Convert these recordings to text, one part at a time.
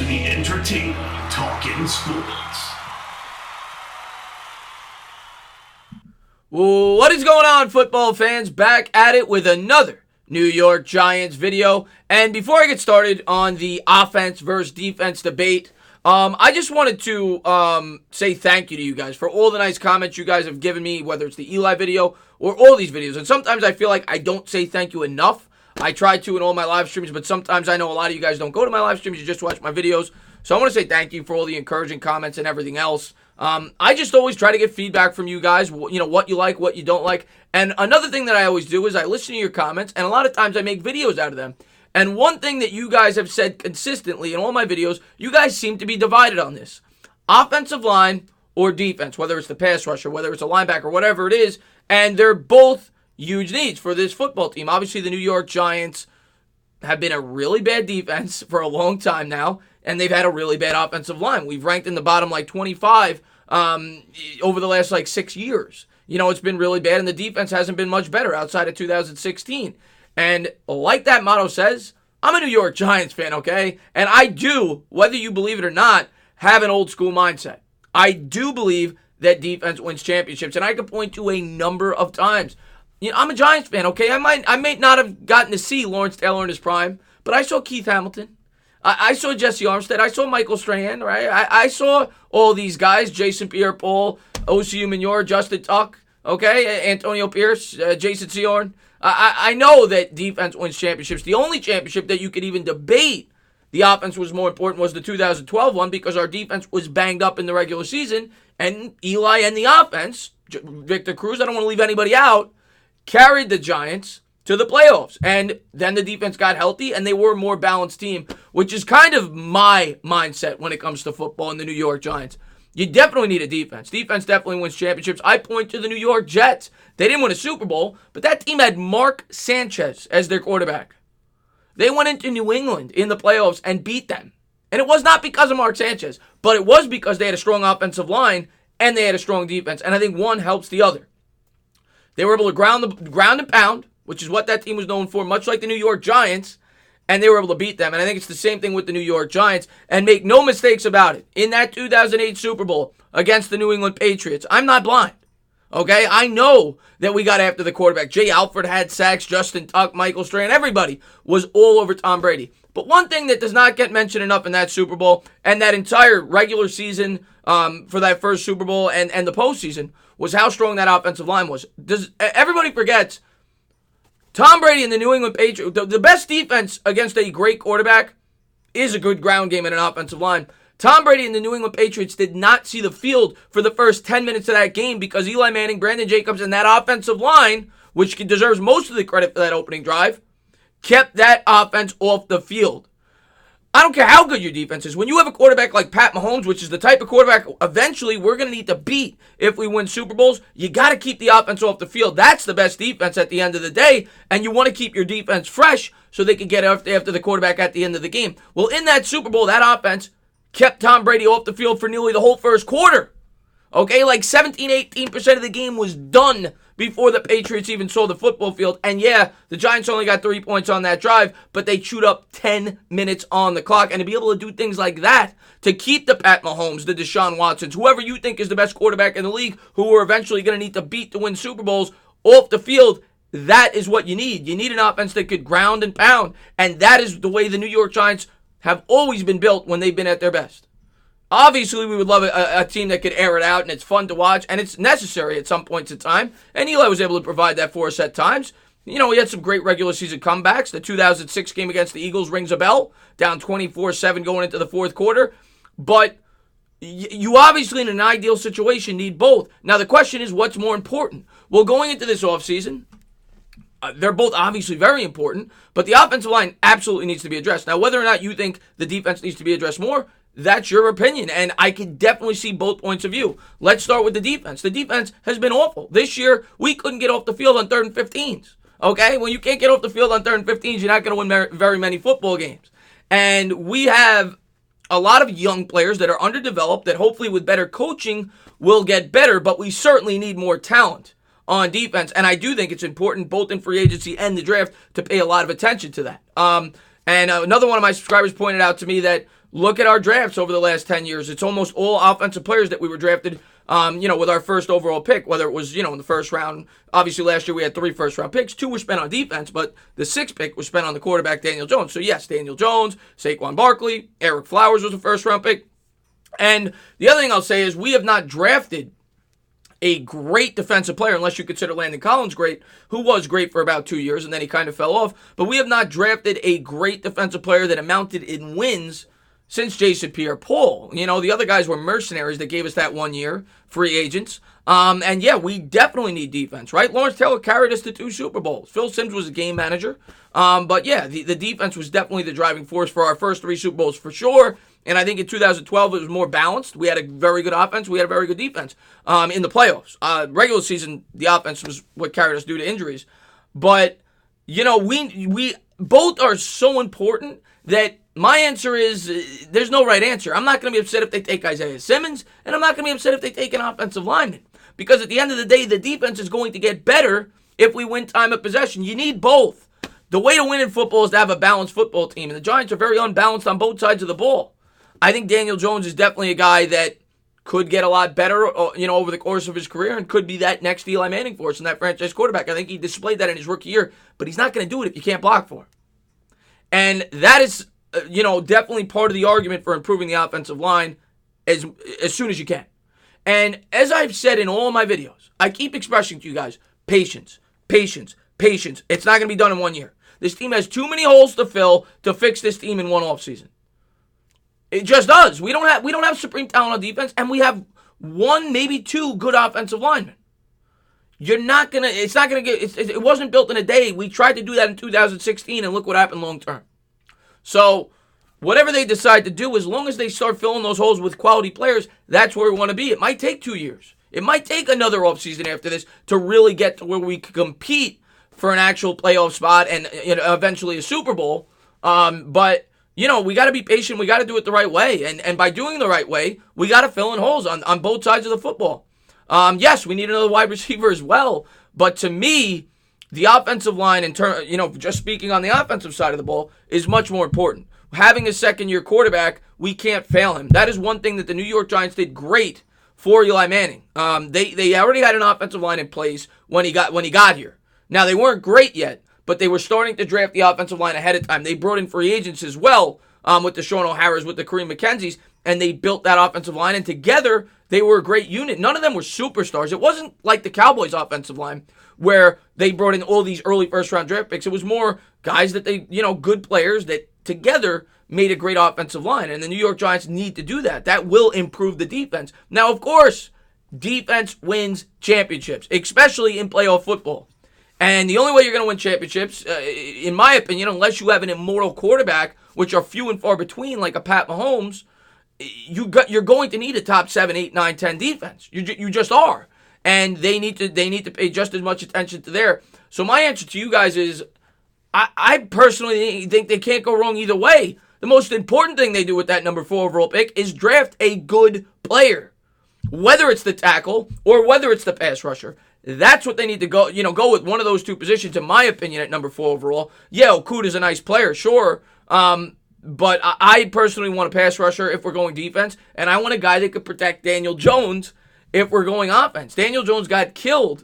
to the entertaining Talkin' Sports. What is going on, football fans? Back at it with another New York Giants video. And before I get started on the offense versus defense debate, I just wanted to say thank you to you guys for all the nice comments you guys have given me, whether it's the Eli video or all these videos. And sometimes I feel like I don't say thank you enough. I try to in all my live streams, but sometimes I know a lot of you guys don't go to my live streams, you just watch my videos. So I want to say thank you for all the encouraging comments and everything else. I just always try to get feedback from you guys, you know, what you like, what you don't like. And another thing that I always do is I listen to your comments, and a lot of times I make videos out of them. And one thing that you guys have said consistently in all my videos, you guys seem to be divided on this. Offensive line or defense, whether it's the pass rusher, whether it's a linebacker, whatever it is, and they're both huge needs for this football team. Obviously, the New York Giants have been a really bad defense for a long time now, and they've had a really bad offensive line. We've ranked in the bottom 25 over the last 6 years. You know, it's been really bad, and the defense hasn't been much better outside of 2016. And like that motto says, I'm a New York Giants fan, okay? And I do, whether you believe it or not, have an old school mindset. I do believe that defense wins championships, and I can point to a number of times. You know, I'm a Giants fan, okay? I may not have gotten to see Lawrence Taylor in his prime, but I saw Keith Hamilton. I saw Jesse Armstead. I saw Michael Strahan, right? I saw all these guys, Jason Pierre-Paul, Osi Umenyiora, Justin Tuck, okay? Antonio Pierce, Jason Seorn. I know that defense wins championships. The only championship that you could even debate the offense was more important was the 2012 one because our defense was banged up in the regular season, and Eli and the offense, Victor Cruz, I don't want to leave anybody out, carried the Giants to the playoffs. And then the defense got healthy, and they were a more balanced team, which is kind of my mindset when it comes to football in the New York Giants. You definitely need a defense. Defense definitely wins championships. I point to the New York Jets. They didn't win a Super Bowl, but that team had Mark Sanchez as their quarterback. They went into New England in the playoffs and beat them. And it was not because of Mark Sanchez, but it was because they had a strong offensive line and they had a strong defense. And I think one helps the other. They were able to ground and pound, which is what that team was known for, much like the New York Giants, and they were able to beat them. And I think it's the same thing with the New York Giants. And make no mistakes about it. In that 2008 Super Bowl against the New England Patriots, I'm not blind. Okay? I know that we got after the quarterback. Jay Alford had sacks, Justin Tuck, Michael Strahan, everybody was all over Tom Brady. But one thing that does not get mentioned enough in that Super Bowl and that entire regular season for that first Super Bowl and the postseason was how strong that offensive line was. Everybody forgets Tom Brady and the New England Patriots, the best defense against a great quarterback is a good ground game and an offensive line. Tom Brady and the New England Patriots did not see the field for the first 10 minutes of that game because Eli Manning, Brandon Jacobs, and that offensive line, which deserves most of the credit for that opening drive, kept that offense off the field. I don't care how good your defense is. When you have a quarterback like Pat Mahomes, which is the type of quarterback eventually we're going to need to beat if we win Super Bowls, you got to keep the offense off the field. That's the best defense at the end of the day, and you want to keep your defense fresh so they can get after the quarterback at the end of the game. Well, in that Super Bowl, that offense kept Tom Brady off the field for nearly the whole first quarter. Okay, 17-18% of the game was done before the Patriots even saw the football field. And yeah, the Giants only got 3 points on that drive, but they chewed up 10 minutes on the clock. And to be able to do things like that, to keep the Pat Mahomes, the Deshaun Watsons, whoever you think is the best quarterback in the league, who are eventually going to need to beat to win Super Bowls, off the field, that is what you need. You need an offense that could ground and pound. And that is the way the New York Giants have always been built when they've been at their best. Obviously, we would love a team that could air it out, and it's fun to watch, and it's necessary at some points in time. And Eli was able to provide that for us at times. You know, he had some great regular season comebacks. The 2006 game against the Eagles rings a bell, down 24-7 going into the fourth quarter. But you obviously, in an ideal situation, need both. Now, the question is, what's more important? Well, going into this offseason, they're both obviously very important, but the offensive line absolutely needs to be addressed. Now, whether or not you think the defense needs to be addressed more, that's your opinion, and I can definitely see both points of view. Let's start with the defense. The defense has been awful. This year, we couldn't get off the field on 3rd and 15s. Okay? When you can't get off the field on 3rd and 15s, you're not going to win very many football games. And we have a lot of young players that are underdeveloped that hopefully with better coaching will get better, but we certainly need more talent on defense. And I do think it's important, both in free agency and the draft, to pay a lot of attention to that. And another one of my subscribers pointed out to me that look at our drafts over the last 10 years. It's almost all offensive players that we were drafted, with our first overall pick, whether it was, in the first round. Obviously, last year we had 3 first-round picks. 2 were spent on defense, but the 6th pick was spent on the quarterback, Daniel Jones. So, yes, Daniel Jones, Saquon Barkley, Eric Flowers was a first-round pick. And the other thing I'll say is we have not drafted a great defensive player, unless you consider Landon Collins great, who was great for about 2 years, and then he kind of fell off. But we have not drafted a great defensive player that amounted in wins since Jason Pierre-Paul. The other guys were mercenaries that gave us that 1 year, free agents. And yeah, we definitely need defense, right? Lawrence Taylor carried us to 2 Super Bowls. Phil Simms was a game manager. But yeah, the defense was definitely the driving force for our first 3 Super Bowls for sure. And I think in 2012 it was more balanced. We had a very good offense. We had a very good defense in the playoffs. Regular season, the offense was what carried us due to injuries. But, we both are so important that my answer is there's no right answer. I'm not going to be upset if they take Isiah Simmons, and I'm not going to be upset if they take an offensive lineman. Because at the end of the day, the defense is going to get better if we win time of possession. You need both. The way to win in football is to have a balanced football team, and the Giants are very unbalanced on both sides of the ball. I think Daniel Jones is definitely a guy that could get a lot better, over the course of his career and could be that next Eli Manning for us and that franchise quarterback. I think he displayed that in his rookie year, but he's not going to do it if you can't block for him. And that is, definitely part of the argument for improving the offensive line as soon as you can. And as I've said in all my videos, I keep expressing to you guys, patience, patience, patience. It's not going to be done in 1 year. This team has too many holes to fill to fix this team in one offseason. It just does. We don't have supreme talent on defense, and we have 1, maybe 2 good offensive linemen. It wasn't built in a day. We tried to do that in 2016, and look what happened long term. So, whatever they decide to do, as long as they start filling those holes with quality players, that's where we want to be. It might take 2 years. It might take another offseason after this to really get to where we can compete for an actual playoff spot and eventually a Super Bowl. But we got to be patient. We got to do it the right way. And by doing the right way, we got to fill in holes on both sides of the football. Yes, we need another wide receiver as well. But to me, the offensive line, just speaking on the offensive side of the ball, is much more important. Having a second-year quarterback, we can't fail him. That is one thing that the New York Giants did great for Eli Manning. They already had an offensive line in place when he got here. Now, they weren't great yet, but they were starting to draft the offensive line ahead of time. They brought in free agents as well, with the Sean O'Haras, with the Kareem McKenzies, and they built that offensive line, and together they were a great unit. None of them were superstars. It wasn't like the Cowboys' offensive line where they brought in all these early first-round draft picks. It was more guys that good players that together made a great offensive line, and the New York Giants need to do that. That will improve the defense. Now, of course, defense wins championships, especially in playoff football. And the only way you're going to win championships, in my opinion, unless you have an immortal quarterback, which are few and far between, like a Pat Mahomes, you're going to need a top 7, 8, 9, 10 defense. You just are. And they need to pay just as much attention to there. So my answer to you guys is, I personally think they can't go wrong either way. The most important thing they do with that number 4 overall pick is draft a good player. Whether it's the tackle or whether it's the pass rusher. That's what they need to go with one of those 2 positions, in my opinion, at number 4 overall. Yeah, Okuda's a nice player, sure. But I personally want a pass rusher if we're going defense, and I want a guy that could protect Daniel Jones if we're going offense. Daniel Jones got killed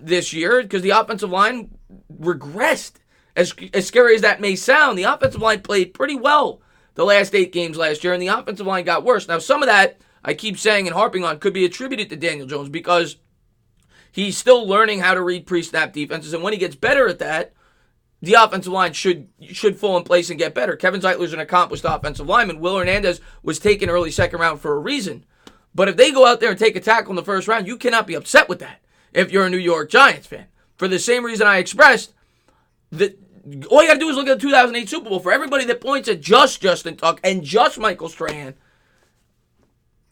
this year because the offensive line regressed. As scary as that may sound, the offensive line played pretty well the last 8 games last year, and the offensive line got worse. Now, some of that, I keep saying and harping on, could be attributed to Daniel Jones because he's still learning how to read pre-snap defenses, and when he gets better at that, the offensive line should fall in place and get better. Kevin Zeitler's an accomplished offensive lineman. Will Hernandez was taken early second round for a reason. But if they go out there and take a tackle in the first round, you cannot be upset with that if you're a New York Giants fan. For the same reason I expressed, that all you got to do is look at the 2008 Super Bowl. For everybody that points at just Justin Tuck and just Michael Strahan,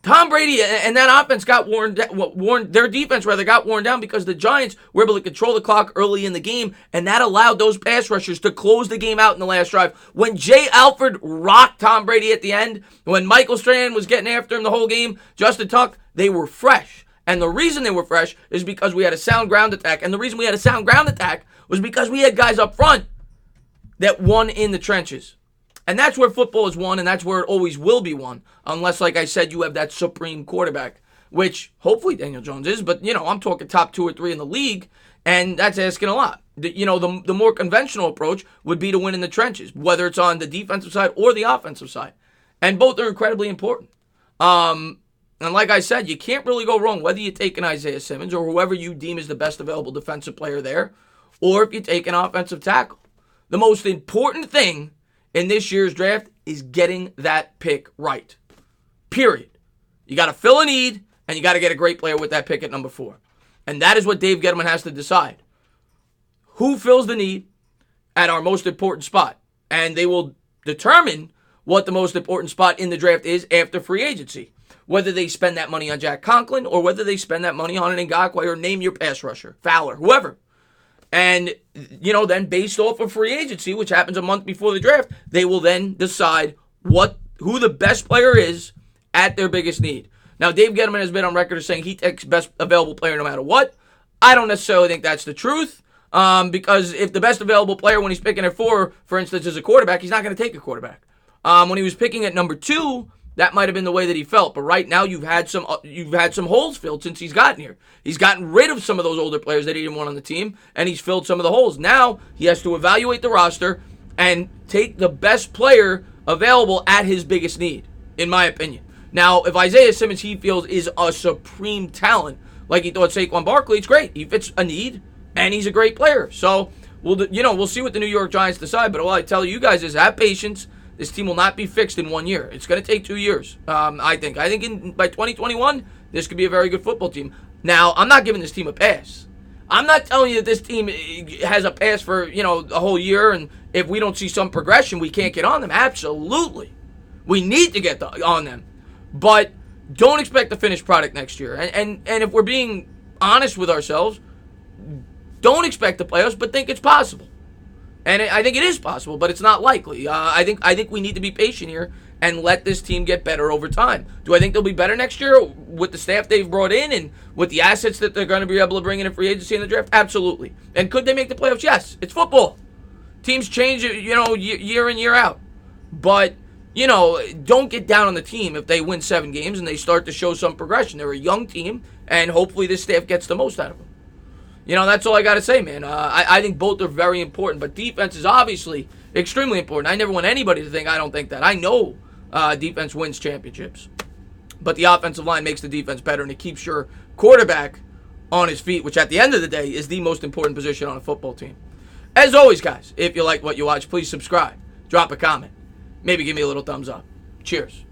Tom Brady and that offense got their defense got worn down because the Giants were able to control the clock early in the game, and that allowed those pass rushers to close the game out in the last drive. When Jay Alford rocked Tom Brady at the end, when Michael Strahan was getting after him the whole game, Justin Tuck, they were fresh. And the reason they were fresh is because we had a sound ground attack. And the reason we had a sound ground attack was because we had guys up front that won in the trenches. And that's where football is won, and that's where it always will be won, unless, like I said, you have that supreme quarterback, which hopefully Daniel Jones is, but, I'm talking top 2 or 3 in the league, and that's asking a lot. The more conventional approach would be to win in the trenches, whether it's on the defensive side or the offensive side. And both are incredibly important. And like I said, you can't really go wrong whether you take an Isiah Simmons or whoever you deem is the best available defensive player there, or if you take an offensive tackle. The most important thing in this year's draft is getting that pick right. Period. You got to fill a need, and you got to get a great player with that pick at number 4. And that is what Dave Gettleman has to decide. Who fills the need at our most important spot? And they will determine what the most important spot in the draft is after free agency. Whether they spend that money on Jack Conklin or whether they spend that money on an Ngakoue or name your pass rusher, Fowler, whoever. And, then based off of free agency, which happens a month before the draft, they will then decide who the best player is at their biggest need. Now, Dave Gettleman has been on record as saying he takes best available player no matter what. I don't necessarily think that's the truth, because if the best available player when he's picking at 4, for instance, is a quarterback, he's not going to take a quarterback. When he was picking at number 2, that might have been the way that he felt. But right now, you've had some holes filled since he's gotten here. He's gotten rid of some of those older players that he didn't want on the team, and he's filled some of the holes. Now he has to evaluate the roster and take the best player available at his biggest need, in my opinion. Now, if Isiah Simmons, he feels, is a supreme talent, like he thought Saquon Barkley, it's great. He fits a need, and he's a great player. So we'll see what the New York Giants decide. But all I tell you guys is have patience. This team will not be fixed in 1 year. It's going to take 2 years, I think. I think by 2021, this could be a very good football team. Now, I'm not giving this team a pass. I'm not telling you that this team has a pass for, a whole year, and if we don't see some progression, we can't get on them. Absolutely. We need to get on them. But don't expect the finished product next year. And if we're being honest with ourselves, don't expect the playoffs, but think it's possible. And I think it is possible, but it's not likely. I think we need to be patient here and let this team get better over time. Do I think they'll be better next year with the staff they've brought in and with the assets that they're going to be able to bring in free agency in the draft? Absolutely. And could they make the playoffs? Yes. It's football. Teams change, year in, year out. But, don't get down on the team if they win 7 games and they start to show some progression. They're a young team, and hopefully this staff gets the most out of them. That's all I got to say, man. I think both are very important, but defense is obviously extremely important. I never want anybody to think I don't think that. I know defense wins championships, but the offensive line makes the defense better, and it keeps your quarterback on his feet, which at the end of the day is the most important position on a football team. As always, guys, if you like what you watch, please subscribe, drop a comment, maybe give me a little thumbs up. Cheers.